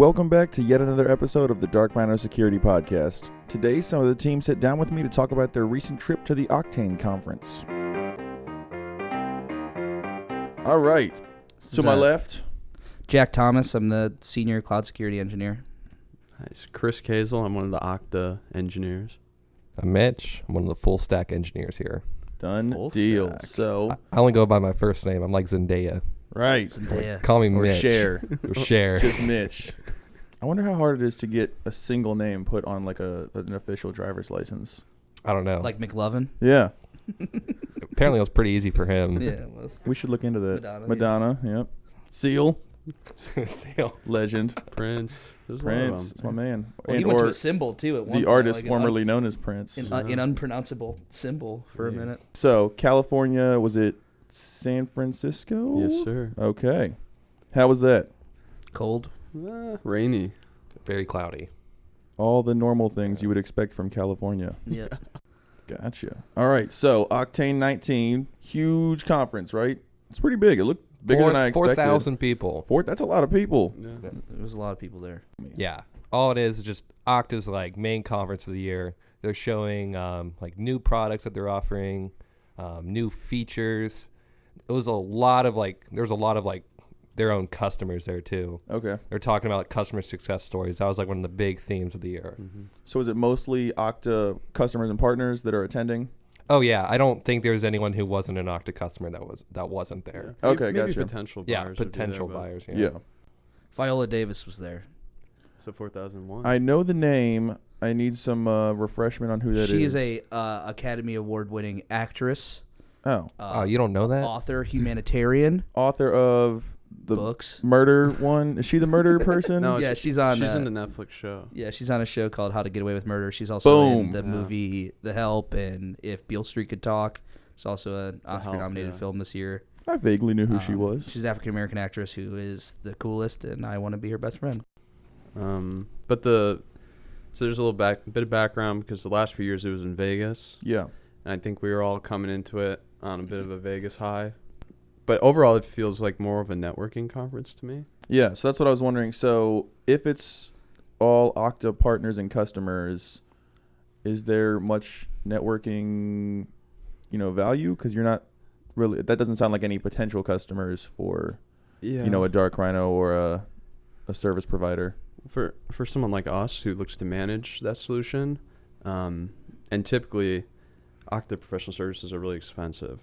Welcome back to yet another episode of the Dark Rhiino Security Podcast. Today, some of the team sit down with me to talk about their recent trip to the Oktane conference. All right. To my left, Jack Thomas. I'm the senior cloud security engineer. Nice. Chris Kazel. I'm one of the Okta engineers. I'm Mitch. I'm one of the full stack engineers here. done Full deal. stack. So, I only go by my first name. I'm like Zendaya. right. Zendaya. Call me Or Mitch. Cher. Or Cher. Just Mitch. I wonder how hard it is to get a single name put on like an official driver's license. I don't know. Like McLovin. Yeah. Apparently it was pretty easy for him. Yeah, it was. We should look into that. Madonna, Yep. Seal. Seal. Legend. Prince. There's a lot of Prince. them. That's my man. Well, he went to a symbol too at one the point, artist like formerly known as Prince. an unpronounceable symbol for a minute. So, California, was it San Francisco? Yes, sir. Okay. How was that? Cold. Rainy. Very cloudy. All the normal things you would expect from California. Yeah. Gotcha. All right. So, Oktane 19, huge conference, right? It's pretty big. It looked bigger than I expected. 4,000 people. That's a lot of people. Yeah. There was a lot of people there. Yeah. All it is just Okta's like main conference for the year. They're showing like new products that they're offering, new features. There's a lot of their own customers there too. Okay. They're talking about like, customer success stories. That was like one of the big themes of the year. Mm-hmm. So, is it mostly Okta customers and partners that are attending? Oh yeah, I don't think there's anyone who wasn't an Okta customer that wasn't there. Yeah. Okay, maybe gotcha. potential buyers. Yeah, would be potential there, but- buyers. Yeah. Viola Davis was there. So 4001. I know the name. I need some refreshment on who that is. She is a Academy Award-winning actress. Oh. Oh, you don't know that? Author, humanitarian, Author of the books. murder one. Is she the murder person? No, Yeah, she's on. She's in the Netflix show. Yeah, she's on a show called How to Get Away with Murder. She's also in Boom. the Yeah. movie The Help and If Beale Street Could Talk. It's also an Oscar-nominated yeah. film this year. I vaguely knew who she was. She's an African-American actress who is the coolest, and I want to be her best friend. So there's a little bit of background because the last few years it was in Vegas, Yeah. and I think we were all coming into it on a bit of a Vegas high. But overall, it feels like more of a networking conference to me. Yeah, so that's what I was wondering. So if it's all Okta partners and customers, is there much networking, value? Because you're not really, that doesn't sound like any potential customers for, Yeah. a Dark Rhino or a service provider. For someone like us who looks to manage that solution, and typically Okta professional services are really expensive.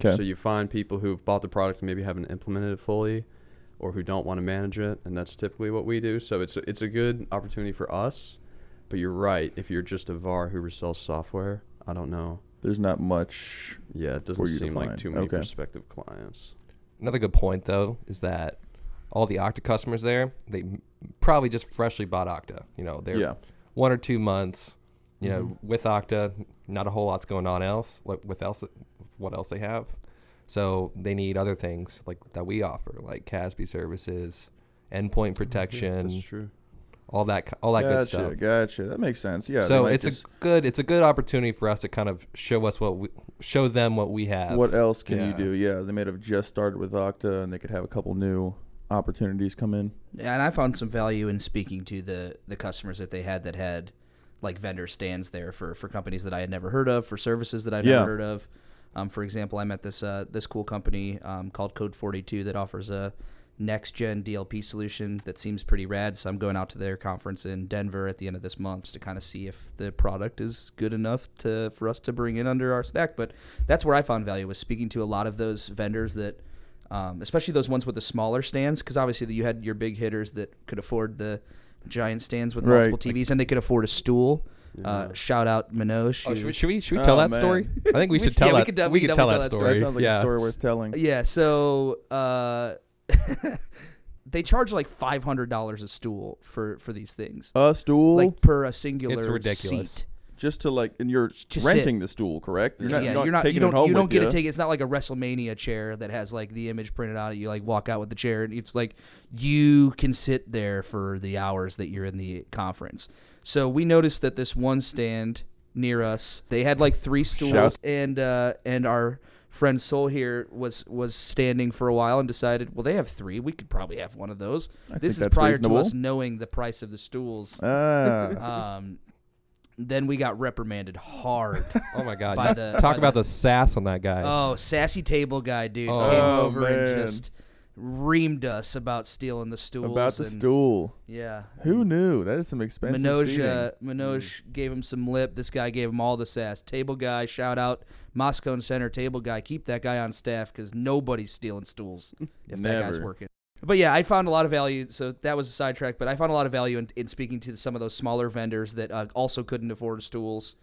Okay. So you find people who've bought the product and maybe haven't implemented it fully, or who don't want to manage it, and that's typically what we do. So it's a good opportunity for us. But you're right. If you're just a VAR who resells software, I don't know. There's not much. Yeah, it For doesn't you to seem like find. too many Okay. prospective clients. Another good point, though, is that all the Okta customers there, they probably just freshly bought Okta. They're 1 or 2 months, with Okta, not a whole lot's going on else. What else they have. So they need other things like that we offer, like CASB services, endpoint protection, That's true. all that good stuff. Gotcha. That makes sense. Yeah. So they might it's a good opportunity for us to kind of show them what we have. what else can you Yeah. do? Yeah, they might have just started with Okta, and they could have a couple new opportunities come in. Yeah, and I found some value in speaking to the customers that they had like vendor stands there for companies that I had never heard of, for services that I've never heard of. For example, I met this cool company called Code 42 that offers a next-gen DLP solution that seems pretty rad. So I'm going out to their conference in Denver at the end of this month to kind of see if the product is good enough for us to bring in under our stack. But that's where I found value, was speaking to a lot of those vendors that, especially those ones with the smaller stands, because obviously you had your big hitters that could afford the giant stands with multiple TVs, and they could afford a stool. Shout out Minosh. Oh, should we tell that man. story? I think we should tell that. We could tell that story. That sounds like a story worth telling. Yeah, so they charge like $500 a stool for these things. A stool? Like per a singular It's ridiculous. seat. Just to and you're Just renting the stool, correct? You're You're not taking you it home don't with get you. to take it. It's not like a WrestleMania chair that has like the image printed out. You like walk out with the chair, and it's like you can sit there for the hours that you're in the conference. So we noticed that this one stand near us, they had like 3 stools, Shouts. and our friend Soul here was standing for a while and decided, well, they have 3. We could probably have one of those. This is prior to us knowing the price of the stools. Then we got reprimanded hard. Oh my God! Talk about the sass on that guy. Oh, sassy table guy, dude, came over and just reamed us about stealing the stools. About the stool. Yeah. Who knew? That is some expensive seating. Minoj gave him some lip. This guy gave him all the sass. Table guy, shout out Moscone Center. Table guy, keep that guy on staff because nobody's stealing stools if that guy's working. But yeah, I found a lot of value. So that was a sidetrack, but I found a lot of value in speaking to some of those smaller vendors that also couldn't afford stools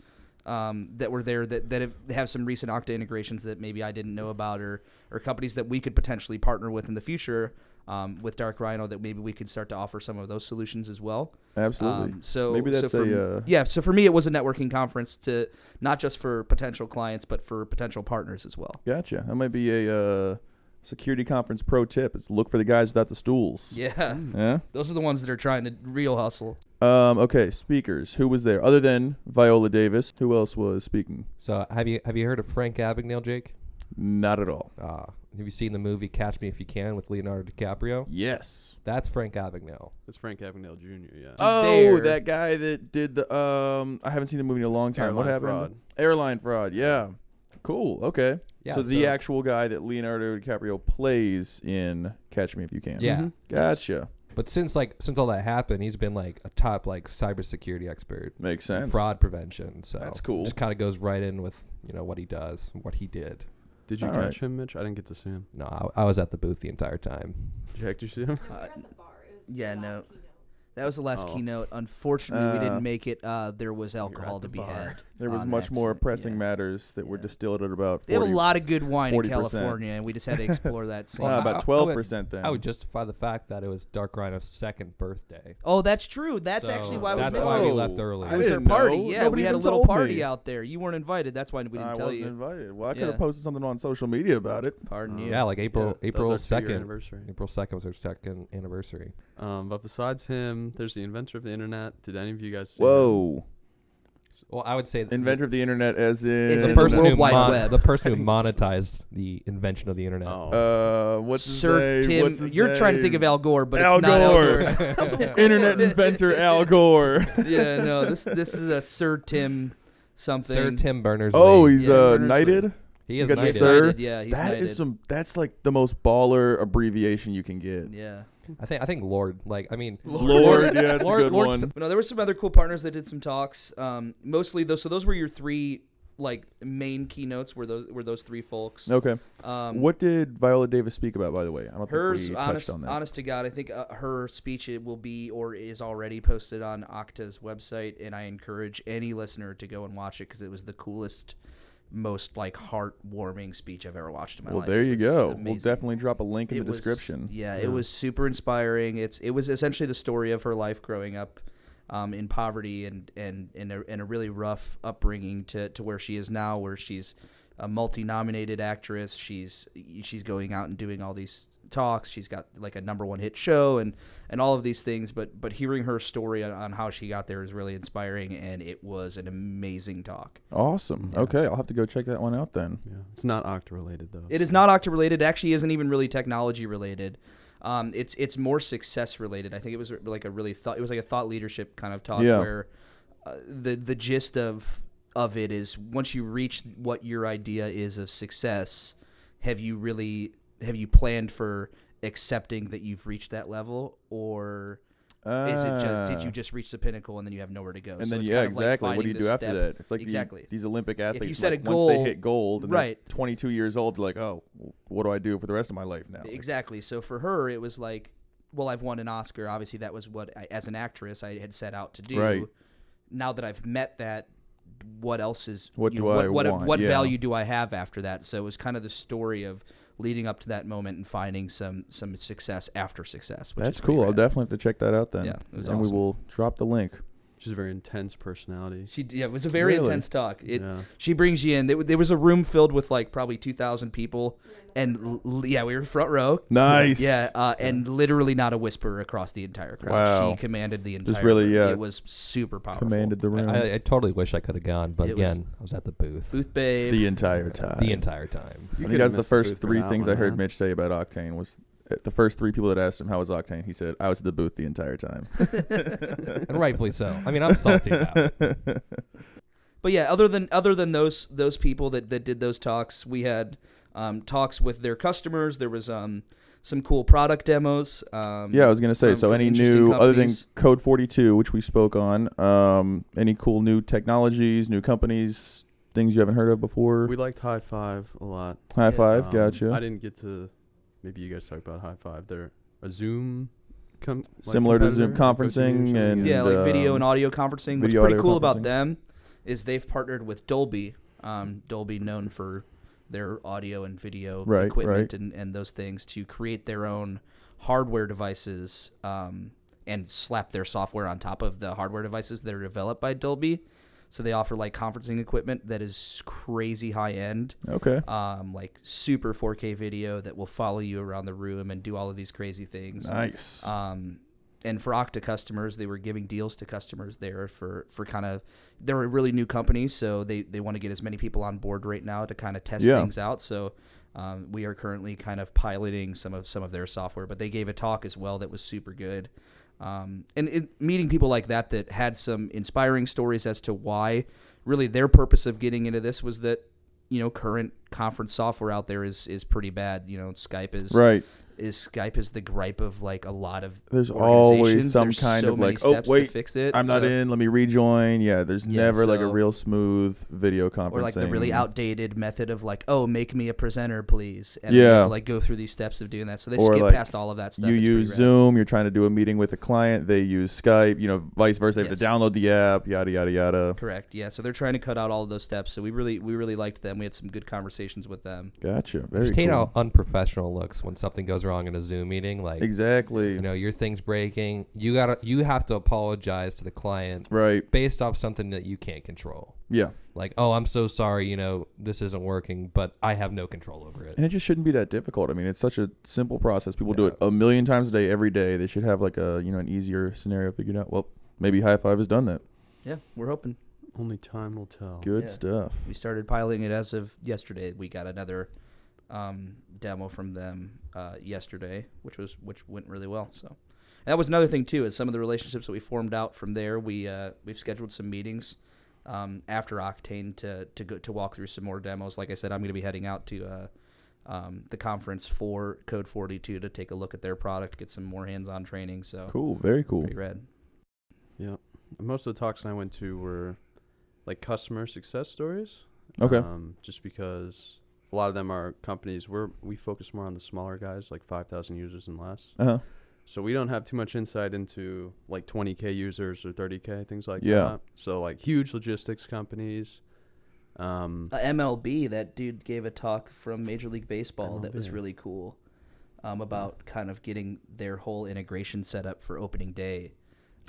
that were there that have some recent Okta integrations that maybe I didn't know about, or companies that we could potentially partner with in the future with Dark Rhino that maybe we could start to offer some of those solutions as well. Absolutely. So maybe that's so for me, it was a networking conference to not just for potential clients, but for potential partners as well. Gotcha. That might be a security conference pro tip is look for the guys without the stools. Yeah. Yeah. Those are the ones that are trying to real hustle. Okay, speakers. Who was there? Other than Viola Davis, who else was speaking? So have you heard of Frank Abagnale, Jake? Not at all. Have you seen the movie Catch Me If You Can with Leonardo DiCaprio? Yes. That's Frank Abagnale. It's Frank Abagnale Jr., yeah. Oh, that guy that did the I haven't seen the movie in a long time. What happened? Fraud. Airline fraud. Yeah. Cool. Okay. Yeah, so the actual guy that Leonardo DiCaprio plays in Catch Me If You Can. Yeah. Mm-hmm. Gotcha. But since all that happened, he's been like a top cybersecurity expert. Makes sense. Fraud prevention. So that's cool. Just kind of goes right in with what he does, what he did. Did you catch him, Mitch? I didn't get to see him. No, I was at the booth the entire time. Jack, did you see him? We were at the bar. It was Yeah, the no. last keynote. That was the last keynote. Unfortunately, we didn't make it. There was alcohol to be had. There was much more pressing matters that were distilled at about 40%. They have a lot of good wine in 40%. California, and we just had to explore that scene. About 12% then. I would justify the fact that it was Dark Rhino's 2nd birthday. Oh, that's true. That's actually why we that's missed why it. we left early. It was our didn't party. know. Yeah, Nobody we had a even little told party me. out there. You weren't invited. That's why we didn't I tell wasn't you. invited. Well, I could Yeah. have posted something on social media about it. Pardon you. Yeah, like April that was our 2-year 2nd. anniversary. April 2nd was our 2nd anniversary. But besides him, there's the inventor of the internet. Did any of you guys see Whoa. Well, I would say Inventor of the internet as in... It's the in the person World who Wide Web. the person who monetized the invention of the internet. Oh. What's his Sir name? Tim. What's his You're trying to think name? of Al Gore, but Al it's not Gore. Al Gore. Internet inventor Al Gore. Yeah, no. This is a Sir Tim something. Sir Tim Berners-Lee. Oh, he's Yeah, knighted? he is got the knighted. Sir? Knighted, yeah, he's That knighted. is that's like the most baller abbreviation you can get. Yeah. I think Lord. Like, I mean, Lord, yeah, that's a good one. But no, there were some other cool partners that did some talks. Mostly those. So those were your 3 like main keynotes. Were those 3 folks? Okay. What did Viola Davis speak about, by the way? I don't Hers, think we touched on that. honest to God, I think her speech will be or is already posted on Okta's website, and I encourage any listener to go and watch it because it was the coolest, most like heartwarming speech I've ever watched in my life. Well, there you It was go. amazing. We'll definitely drop a link in It the was- description. Yeah, it was super inspiring. It was essentially the story of her life growing up in poverty and in a really rough upbringing to where she is now, where she's a multi-nominated actress. She's going out and doing all these talks. She's got like a #1 hit show and all of these things. But hearing her story on how she got there is really inspiring, and it was an amazing talk. Awesome. Yeah. Okay, I'll have to go check that one out then. Yeah. It's not Okta related, though. It is not Okta related. It actually isn't even really technology related. It's more success related. I think it was like it was like a thought leadership kind of talk where the gist of it is once you reach what your idea is of success, have you planned for accepting that you've reached that level, or is it just did you just reach the pinnacle and then you have nowhere to go? And So then it's yeah, kind of like exactly. What do finding you do this after step. that? It's like Exactly. these Olympic athletes. you set a like, goal- once they hit gold, and right. they're 22 years old, they're like, oh, what do I do for the rest of my life now? Exactly. So for her, it was like, well, I've won an Oscar. Obviously, that was what, as an actress, I had set out to do. Right. Now that I've met that, what else is What you do know, I what want? What Yeah. value do I have after that? So it was kind of the story of leading up to that moment and finding some success after success. Which That's is pretty cool. I'll rad. definitely have to check that out then. Yeah, it was and we awesome. will drop the link. She's a very intense personality. It was a very Really? intense talk. She brings you in. There was a room filled with like probably 2,000 people, and we were front row. Nice. And literally not a whisper across the entire crowd. Wow. She commanded the entire. Just really, room. yeah. It was super powerful. Commanded the room I totally wish I could have gone, but It was- again, I was at the booth Booth babe. the entire time. the entire time. I think could've that's the missed first booth for 3 that things one, I heard man. Mitch say about Oktane was the first 3 people that asked him how was Oktane. He said, "I was at the booth the entire time." And rightfully so. I mean, I'm salty now. But yeah, other than those people that did those talks, we had talks with their customers. There was some cool product demos. Yeah, I was gonna say. from- So from any interesting new, other than companies. Code 42, which we spoke on, any cool new technologies, new companies, things you haven't heard of before? We liked High Five a lot. High Five, I gotcha. didn't get to. Maybe you guys talk about High Five. They're a Zoom. Similar to Zoom competitor, like conferencing Zoom, and Yeah, like video and um, audio conferencing. What's video pretty audio cool about conferencing. them is they've partnered with Dolby. Dolby known for their audio and video Right, equipment and those things to create their own hardware devices and slap their software on top of the hardware devices that are developed by Dolby. So they offer like conferencing equipment that is crazy high end. Okay. Like super 4K video that will follow you around the room and do all of these crazy things. Nice. And for Okta customers, they were giving deals to customers there for kind of, they're a really new company, so they want to get as many people on board right now to kind of test things out. So we are currently kind of piloting some of their software, but they gave a talk as well that was super good. And meeting people like that had some inspiring stories as to why really their purpose of getting into this was that, current conference software out there is pretty bad. Skype is Right. Skype is the gripe of like a lot of There's organizations. always some There's kind so of many like, oh steps to wait, fix it. I'm not So- in. Let me rejoin. Yeah, there's Yeah, never like a so- real smooth video conferencing. Or like the really outdated method of like, oh, make me a presenter, please. And then you Yeah. have to like go through these steps of doing that. So they Or skip like past all of that stuff. You It's use pretty rad. Zoom. You're trying to do a meeting with a client. They use Skype. Vice versa. They have Yes. to download the app. Yada yada yada. Correct. Yeah. So they're trying to cut out all of those steps. So we really liked them. We had some good conversations with them. Gotcha. Very Just hate cool. how unprofessional it looks when something goes wrong in a Zoom meeting. Like, Exactly. your thing's breaking. You have to apologize to the client Right. based off something that you can't control. Yeah. Like, oh, I'm so sorry. This isn't working, but I have no control over it. And it just shouldn't be that difficult. I mean, it's such a simple process. People do Yeah. it a million times a day, every day. They should have like an easier scenario figured out. Well, maybe High Five has done that. Yeah. We're hoping. Only time will tell. Good Yeah. stuff. We started piloting it as of yesterday. We got another demo from them yesterday, which went really well. So and that was another thing too. Is some of the relationships that we formed out from there. We've scheduled some meetings after Oktane to walk through some more demos. Like I said, I'm going to be heading out to the conference for Code 42 to take a look at their product, get some more hands-on training. So Cool. Very cool. pretty rad. Yeah. Most of the talks I went to were like customer success stories. Okay. Just because a lot of them are companies we focus more on the smaller guys, like 5,000 users and less. Uh-huh. So we don't have too much insight into like 20K users or 30K, things like Yeah. that. So like huge logistics companies. MLB, that dude gave a talk from Major League Baseball that was MLB. really cool about kind of getting their whole integration set up for opening day.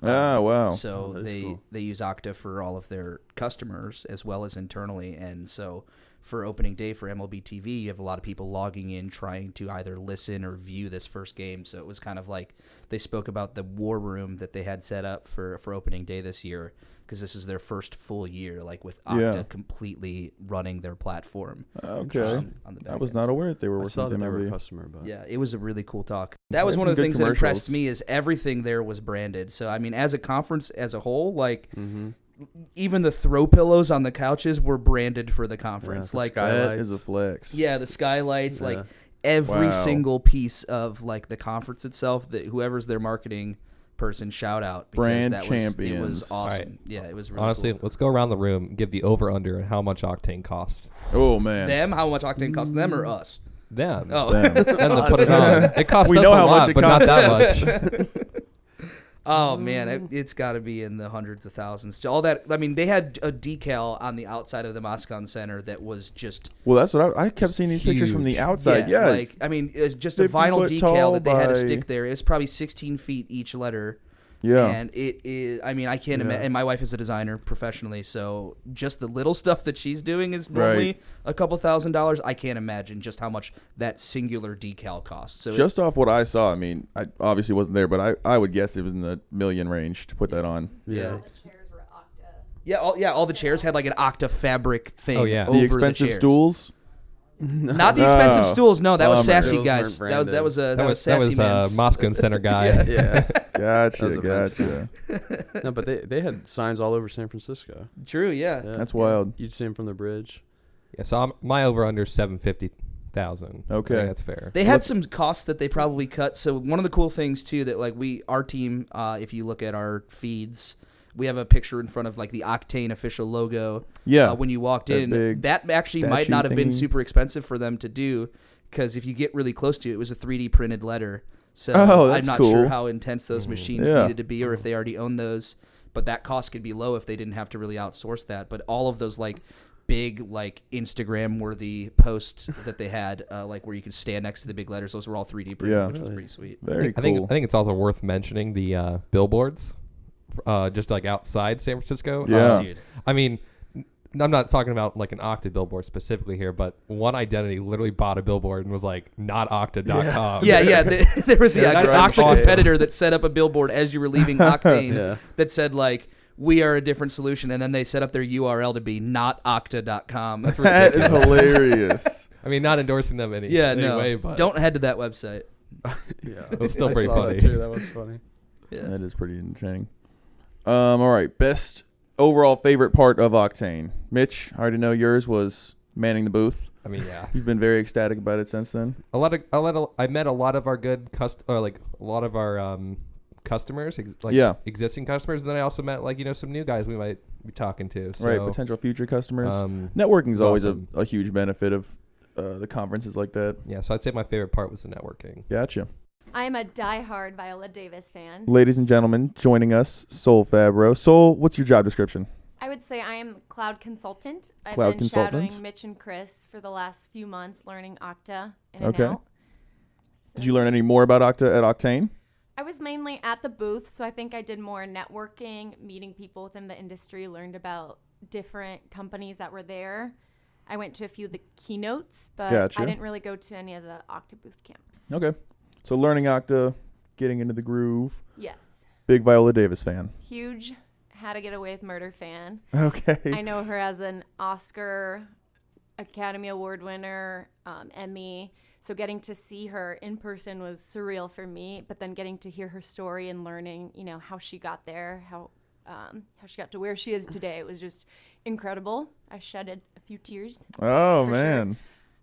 Wow. So Oh, that is cool. they use Okta for all of their customers as well as internally. And so for opening day for MLB TV, you have a lot of people logging in trying to either listen or view this first game. So it was kind of like they spoke about the war room that they had set up for opening day this year, because this is their first full year, like with Okta completely running their platform. Okay. On the I was back not end. aware that they were I working saw with that they were a MLB. customer, but Yeah, it was a really cool talk. That was had one some of the good things that impressed commercials. me is everything there was branded. So, I mean, as a conference as a whole, like even the throw pillows on the couches were branded for the conference. the like, sky- That Skylights. is a flex. yeah, the skylights, Yeah. like every Wow. single piece of like the conference itself, that whoever's their marketing person, shout out. Because Brand that It champions. was awesome. Right. Yeah, it was really Honestly, cool. let's go around the room, give the over/under and how much Octane costs. Oh man. Them, how much Octane cost them or us? Them. Oh, Damn. And to put it on. It costs We us know a how lot, much it but not costs that much. Oh man, it's got to be in the hundreds of thousands. All that, I mean, they had a decal on the outside of the Moscone Center that was just Well, that's what I kept seeing these pictures from the huge. outside. Yeah. like I mean, it's just a 50 vinyl foot decal tall that they had to by- stick there. It's probably 16 feet each letter, Yeah. And it is, I mean, I can't imagine, and my wife is a designer professionally, so just the little stuff that she's doing is normally a couple $1,000s. I can't imagine just how much that singular decal costs. So just off what I saw, I mean, I obviously wasn't there, but I would guess it was in the million range to put that on. Yeah. All the chairs had like an Okta fabric thing. Oh, yeah. Over The expensive chairs. stools. Not the expensive stools. No, that was sassy Those guys. weren't That was sassy man's. Moscow Center guy. Yeah. Gotcha. No, but they had signs all over San Francisco. True, yeah. That's wild. You'd see them from the bridge. Yeah, so my over under 750,000. Okay. I think that's fair. They had some costs that they probably cut. So one of the cool things too that like our team, if you look at our feeds, we have a picture in front of like the Oktane official logo. Yeah. When you walked in, that actually might not have been thingy. super expensive for them to do, because if you get really close to it, it was a 3D printed letter. So that's I'm not cool. sure how intense those machines Yeah. needed to be, or if they already own those. But that cost could be low if they didn't have to really outsource that. But all of those like big like Instagram worthy posts that they had, like where you could stand next to the big letters, those were all 3D printed, Yeah. which was pretty sweet. Very I cool. think it's also worth mentioning the billboards, just like outside San Francisco. Yeah. Dude. I mean, I'm not talking about like an Okta billboard specifically here, but One Identity literally bought a billboard and was like, not Okta.com. Yeah. There was an that's Okta awesome. competitor that set up a billboard as you were leaving Oktane Yeah. that said like, "We are a different solution," and then they set up their URL to be not Okta.com. That's That is ridiculous. hilarious. I mean, not endorsing them any way, but don't head to that website. Yeah. it was still I pretty saw funny. That, too. That was funny. Yeah. That is pretty entertaining. All right. Best overall favorite part of Oktane. Mitch, I already know yours was manning the booth. I mean, yeah. You've been very ecstatic about it since then. I met a lot of our good customers, existing customers, and then I also met some new guys we might be talking to. So, Right. Potential future customers. um, Networking is it's always awesome. a huge benefit of the conferences like that. Yeah, so I'd say my favorite part was the networking. Gotcha. I am a diehard Viola Davis fan. Ladies and gentlemen, joining us, Sol Fabro. Sol, what's your job description? I would say I am cloud consultant. I've Cloud been consultant. shadowing Mitch and Chris for the last few months, learning Okta in Okay. and out. Did you learn any more about Okta at Oktane? I was mainly at the booth, so I think I did more networking, meeting people within the industry, learned about different companies that were there. I went to a few of the keynotes, but Gotcha. I didn't really go to any of the Okta booth camps. Okay. So learning Okta, getting into the groove. Yes. Big Viola Davis fan. Huge How to Get Away with Murder fan. Okay. I know her as an Oscar, Academy Award winner, Emmy. So getting to see her in person was surreal for me. But then getting to hear her story and learning, how she got there, how she got to where she is today, it was just incredible. I shedded a few tears. Oh, for man. sure.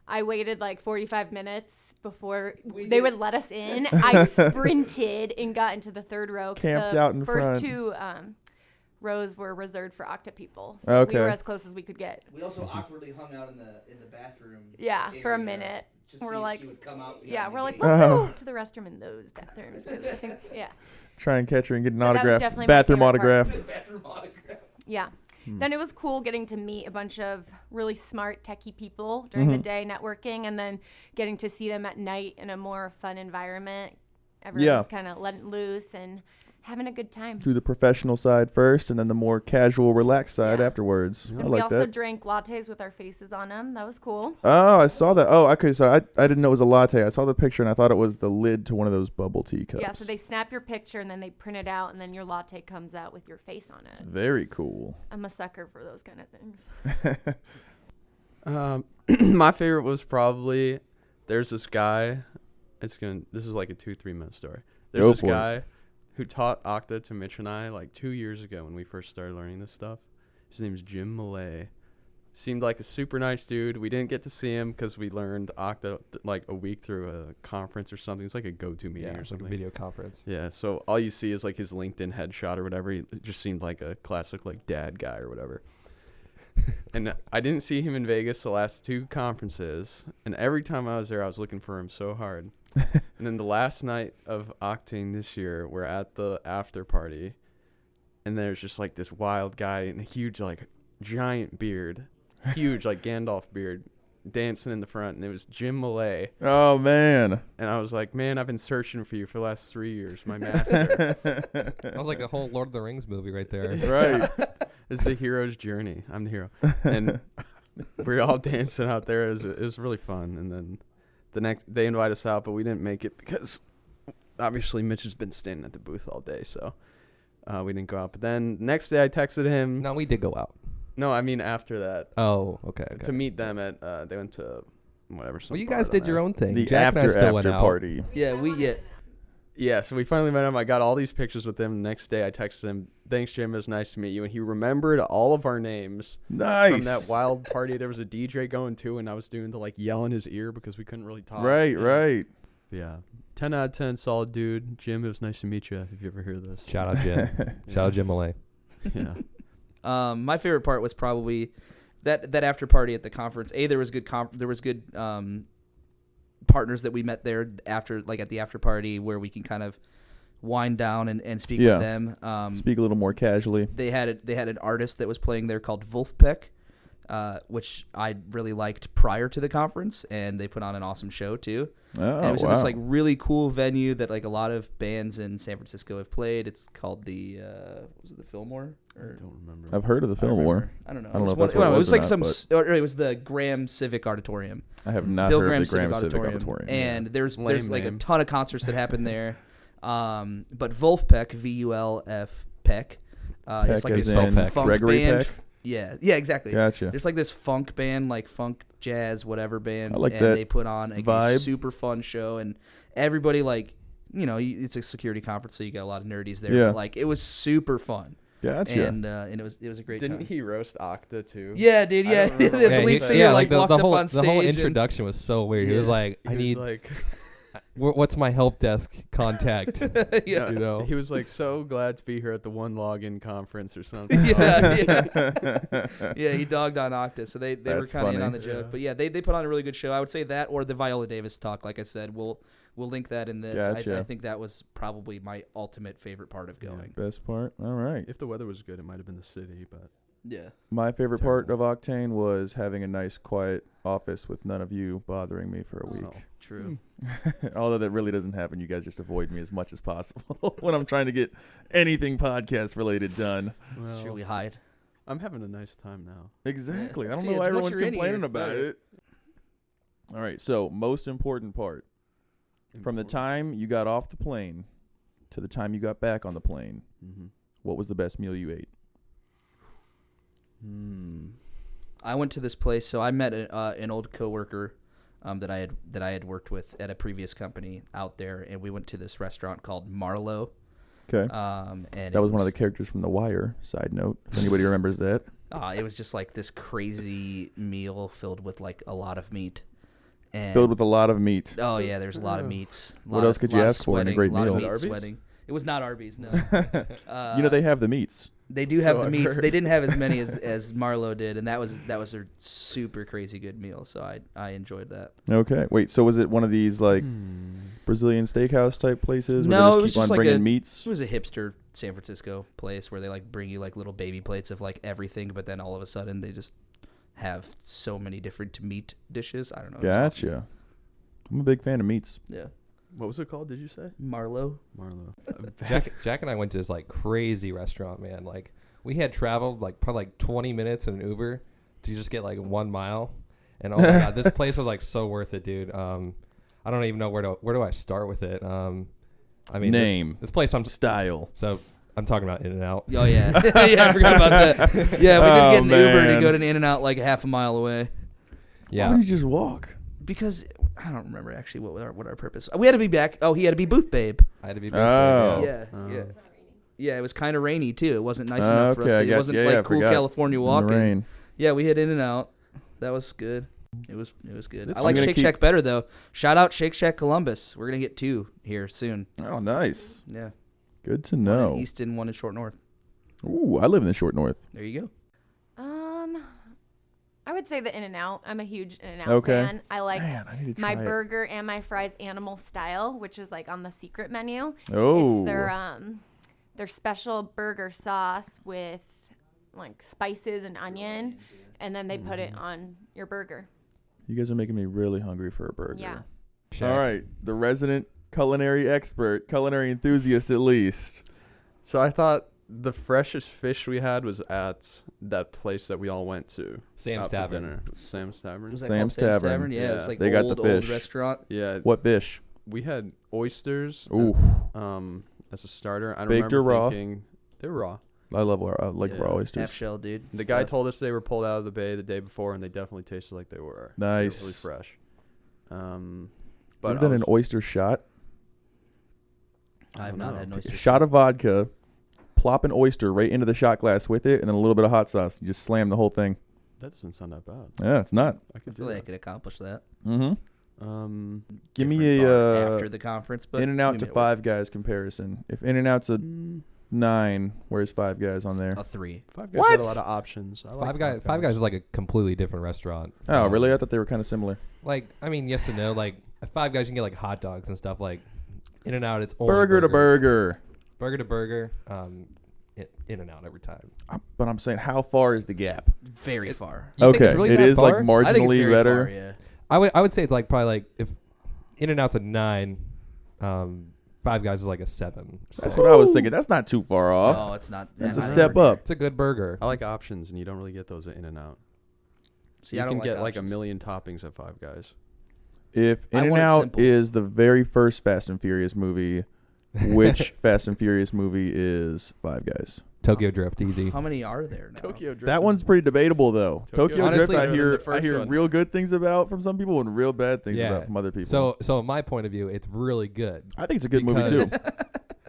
I waited like 45 minutes before they would let us in. I sprinted and got into the third row. 'Cause Camped the out in first front. two rows were reserved for Okta people. So Okay. we were as close as we could get. We also awkwardly hung out in the bathroom. Yeah, for a area minute. to We're see if like, she would come out yeah, behind we're the like, gate. let's Oh. go to the restroom in those bathrooms. 'cause I think, yeah, Try and catch her and get an But that was autograph. definitely my Bathroom favorite part. autograph. Bathroom autograph. yeah. Hmm. Then it was cool getting to meet a bunch of really smart techie people during the Mm-hmm. day networking, and then getting to see them at night in a more fun environment. Everyone's kind of letting loose and having a good time. Do the professional side first and then the more casual, relaxed side Yeah. afterwards. I And we like also that. drank lattes with our faces on them. That was cool. Oh, I saw that. Oh, okay. So I didn't know it was a latte. I saw the picture and I thought it was the lid to one of those bubble tea cups. Yeah, so they snap your picture and then they print it out, and then your latte comes out with your face on it. Very cool. I'm a sucker for those kind of things. My favorite was probably there's this guy. This is like a 2-3 minute story. There's Go this for it. guy who taught Okta to Mitch and I like 2 years ago when we first started learning this stuff. His name's Jim Millay. Seemed like a super nice dude. We didn't get to see him because we learned Okta like a week through a conference or something. It's like a go-to meeting or Like a something. video conference. Yeah, so all you see is like his LinkedIn headshot or whatever. He just seemed like a classic like dad guy or whatever. And I didn't see him in Vegas the last 2 conferences, and every time I was there, I was looking for him so hard. And then the last night of Oktane this year, we're at the after party, and there's just like this wild guy in a huge like giant beard, huge like Gandalf beard, dancing in the front, and it was Jim Malay. Oh, man. And I was like, man, I've been searching for you for the last 3 years, my master. That was like a whole Lord of the Rings movie right there. Right. It's the hero's journey. I'm the hero. And we were all dancing out there. It was really fun. And then they invited us out, but we didn't make it because obviously Mitch has been standing at the booth all day, so we didn't go out. But then next day I texted him. No, we did go out. No, I mean after that. Oh, okay. To meet them at they went to whatever. Well, you guys did your own thing. The Jack and I still went after out. party. Yeah, so we finally met him. I got all these pictures with him. The next day I texted him, thanks, Jim. It was nice to meet you. And he remembered all of our names. Nice. From that wild party. There was a DJ going too, and I was doing the like yell in his ear because we couldn't really talk. Right. Yeah. 10 out of 10, solid dude. Jim, it was nice to meet you if you ever hear this. Shout out Jim. Shout out Jim Malay. Yeah. My favorite part was probably that after party at the conference. There was good partners that we met there after, like at the after party, where we can kind of wind down and speak with them. Speak a little more casually. They had an artist that was playing there called Wolfpeck, which I really liked prior to the conference, and they put on an awesome show too. Oh, and it was in wow. this like really cool venue that like a lot of bands in San Francisco have played. It's called the was it the Fillmore? I don't remember. I've heard of the Fillmore. I don't know. I don't know if It was, that's what it it was was like or some. not, Or it was the Graham Civic Auditorium. I have not Bill heard Graham of the Graham Civic Auditorium. Auditorium. And there's Lame like a name. ton of concerts that happen there. But Wolfpeck, VULF Peck, it's like as this in funk Gregory band. Peck? Yeah, exactly. Gotcha. There's like this funk band, like funk jazz, whatever band. I like and that they put on a vibe. super fun show, and everybody like, it's a security conference, so you got a lot of nerdies there. Yeah. But like, it was super fun. Gotcha. And it was a great Didn't time. he roast Okta too? Yeah, dude. I Yeah, don't remember the what lead he singer said. like walked the up whole on stage. the whole and- introduction was so weird. He was like, He I need was like, what's my help desk contact? Yeah. You know? he was like so glad to be here at the One Login conference or something. Yeah, he dogged on Okta, so they were That's kind of in funny. on the joke. Yeah. But yeah, they put on a really good show. I would say that or the Viola Davis talk. Like I said, we'll link that in this. Gotcha. I think that was probably my ultimate favorite part of going. Best part? All right. If the weather was good, it might have been the city, but Yeah. My favorite part of Terrible. Oktane was having a nice, quiet office with none of you bothering me for a week. Oh. True. Although that really doesn't happen. You guys just avoid me as much as possible when I'm trying to get anything podcast related done. well, Should we hide? I'm having a nice time now. Exactly. Yeah. I don't See, know it's why once everyone's you're in here, complaining it's about better. it. All right. So, most important part from the time you got off the plane to the time you got back on the plane, Mm-hmm. what was the best meal you ate? I went to this place, so I met an old coworker that I had worked with at a previous company out there, and we went to this restaurant called Marlowe. Okay. And That was one of the characters from The Wire, side note, if anybody remembers that. It was just like this crazy meal filled with like a lot of meat. And Filled with a lot of meat. Oh yeah, there's a lot of meats. What else could you ask for in a great lot meal? Of meat Arby's? sweating. It was not Arby's, no. They have the meats. They do have So the I've meats. heard. They didn't have as many as Marlowe did, and that was a super crazy good meal. So I enjoyed that. Okay. Wait, so was it one of these, like, Brazilian steakhouse type places where No, they it was just keep just on like bringing a- meats? It was a hipster San Francisco place where they like bring you like little baby plates of like everything, but then all of a sudden they just have so many different meat dishes. I don't know. It was awesome. Gotcha. I'm a big fan of meats. Yeah. What was it called? Did you say? Marlowe. Marlowe. Jack and I went to this like crazy restaurant, man. Like we had traveled like probably like 20 minutes in an Uber to just get like 1 mile, and oh my god, this place was like so worth it, dude. I don't even know where do I start with it. I mean, Name. this place Style. so I'm talking about In-N-Out. Oh yeah, yeah. I forgot about that. Yeah, we did get an Uber to man. go to an In-N-Out like half a mile away Why Yeah, would you just walk? because I don't remember actually what our purpose. We had to be back. Oh, he had to be booth babe. I had to be. Oh. Yeah, Oh. yeah. Yeah, it was kind of rainy too. It wasn't nice enough for us Okay, to. It wasn't I like cool forgot. California In the walking. rain. Yeah, we hit In and Out. That was good. It was good. It's- I like I'm gonna Shake keep- Shack better though. Shout out Shake Shack Columbus. We're gonna get 2 here soon. Oh, nice. Yeah. Good to One know. in Easton, one in Short North. Ooh, I live in the short north. There you go. I would say the In-N-Out. I'm a huge In-N-Out Okay. fan. I like Man, I need to my try it. burger and my fries animal style, which is like on the secret menu. Oh. It's their special burger sauce with like spices and onion, and then they put it on your burger. You guys are making me really hungry for a burger. Yeah. All right, the resident culinary expert, culinary enthusiast at least. So I thought the freshest fish we had was at that place that we all went to. Sam's out for Tavern. dinner. Sam's Tavern. Was that Sam's called Sam's Tavern. Yeah, it's like They got the old fish. restaurant. Yeah. What fish? We had oysters. Ooh, As a starter. I Baked or remember raw? thinking they're raw. I love raw oysters. Half shell, dude. The guy told us they were pulled out of the bay the day before, and they definitely tasted like they were. Nice. They were really fresh. But You've done an oyster shot. I have not had an oyster. Shot of vodka, plop an oyster right into the shot glass with it, and then a little bit of hot sauce. You just slam the whole thing. That doesn't sound that bad. Yeah, it's not. I I could feel do like I that. could accomplish that Give me Different bar. after the conference. But In-N-Out we to may- Five Guys comparison. If In-N-Out's a 9, where's Five Guys on there? a 3. Five Guys What? had a lot of options. I like Five Guys is like a completely different restaurant. Oh, really? I thought they were kind of similar. Like, I mean, yes and no. Like, at Five Guys, you can get like hot dogs and stuff. Like, In-N-Out, it's only Burger to burgers. burger. Burger to burger. In-N-Out every time. But I'm saying, how far is the gap? Very far. You think Okay, it's really it that is like far? I think it's marginally very better. far, yeah. I would say it's like probably like if In-N-Out's a 9, Five Guys is like a 7. That's what I was thinking. That's not too far off. No, it's not. That's not a step anywhere up. It's a good burger. I like options, and you don't really get those at In-N-Out. See, You I don't can like get like a options. million toppings at Five Guys. If I want it In-N-Out simple. is the very first Fast and Furious movie, which Fast and Furious movie is Five Guys? Tokyo Drift, easy. How many are there now? Tokyo Drift. That one's pretty debatable, though. Tokyo Tokyo Honestly, Drift, better than the I first hear one. real good things about from some people and real bad things Yeah. about from other people. So in my point of view, it's really good. I think it's a good movie too. Because-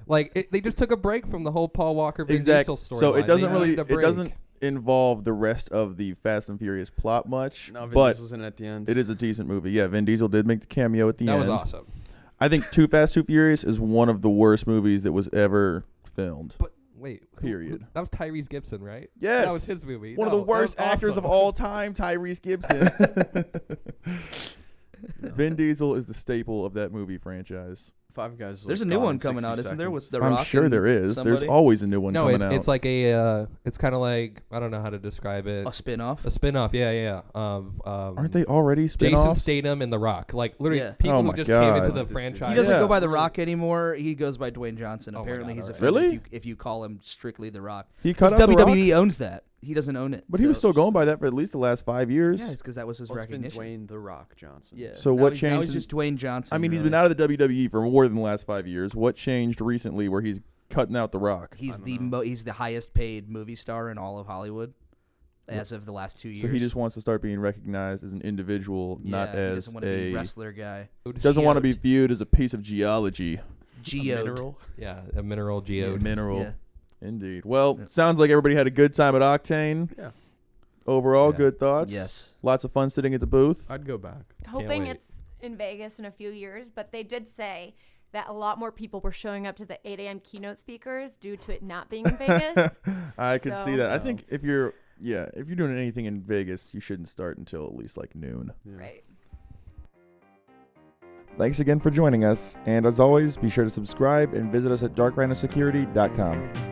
Like they just took a break from the whole Paul Walker Vin Exactly. Diesel storyline. So it doesn't They really, needed a it break. doesn't involve the rest of the Fast and Furious plot much, No, Vin but Diesel's in it at the end. it is a decent movie. Yeah, Vin Diesel did make the cameo at the That end. was awesome. I think Too Fast, Too Furious is one of the worst movies that was ever filmed. But wait, Period. that was Tyrese Gibson, right? Yes. that was his movie. One of No, the that was worst actors of awesome. all time, Tyrese Gibson. Vin Diesel is the staple of that movie franchise. Five Guys. is There's like a new gone one in coming 60 out, isn't there? With seconds. The Rock. I'm sure and there is. somebody? There's always a new one No, coming out. it's like a. It's kind of like I don't know how to describe it. a spin-off. A spin-off, yeah. Aren't they already spin-offs? Jason Statham and The Rock, like literally Yeah. people Oh who my just came God. into the I did see franchise. He doesn't Yeah. go by The Rock anymore. He goes by Dwayne Johnson. Oh my Apparently, God, he's alright. offended Really? if you call him strictly The Rock. He cut Because out The Rock? WWE owns that. He doesn't own it. But he was so- still going by that for at least the last 5 years. Yeah, it's because that was his Well, it's been recognition. Dwayne The Rock Johnson. Yeah. So Now what he's- Now changed he's in- just Dwayne Johnson. I mean, he's really. been out of the WWE for more than the last 5 years. What changed recently where he's cutting out The Rock? He's I the don't know. he's the highest paid movie star in all of Hollywood, as of the last 2 years. So he just wants to start being recognized as an individual, not he as doesn't want to be a wrestler guy. doesn't want to be Geode. viewed as a piece of geology. Geode. Mineral. Yeah, a mineral geode. Mineral. Yeah. Indeed. Well, Yeah. sounds like everybody had a good time at Oktane. Yeah. Overall, Yeah. good thoughts. Yes. Lots of fun sitting at the booth. I'd go back. Hoping wait. it's in Vegas in a few years, but they did say that a lot more people were showing up to the 8 a.m. keynote speakers due to it not being in Vegas. I could see So- that. I think if you're doing anything in Vegas, you shouldn't start until at least like noon. Yeah. Right. Thanks again for joining us, and as always, be sure to subscribe and visit us at darkrhinosecurity.com.